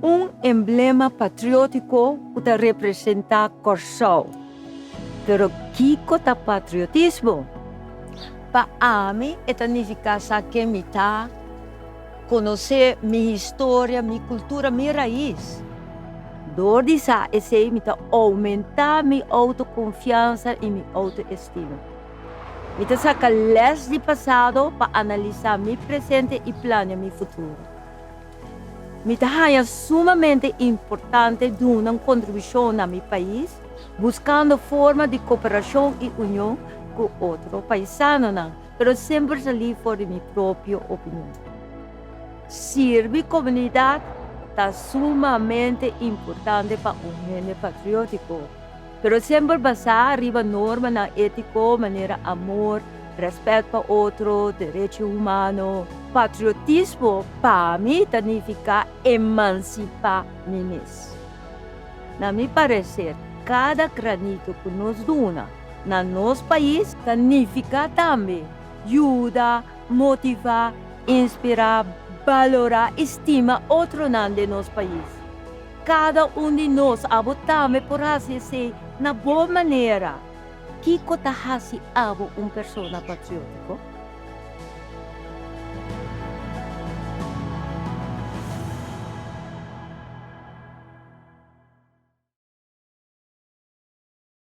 Um emblema patriótico que representa Corsol. Pero kiko ta patriotismo? Para mim, significa que me tá conhecer minha história, minha cultura, minha raiz. Door disa esse me tá aumentar minha autoconfiança e minha autoestima. Me tá sacar les de passado para analisar meu presente e planear meu futuro. Me tá é sumamente importante dar uma contribuição na meu país, buscando forma de cooperação e união com outro paisano, não, pero sempre salir fora de minha própria opinião. Servir comunidade está sumamente importante para um ente patriótico, pero sempre basar arriba norma na ético, maneira amor, respeito para outro, direito humano. Patriotismo, para mim, significa emancipar meninos. Na meu parecer, cada granito que nos dona no nosso país significa também ajudar, motivar, inspirar, valorar, estimar outro nome de nosso país. Cada de nós também por ser na boa maneira. Que cotahasse abo persona patriótico?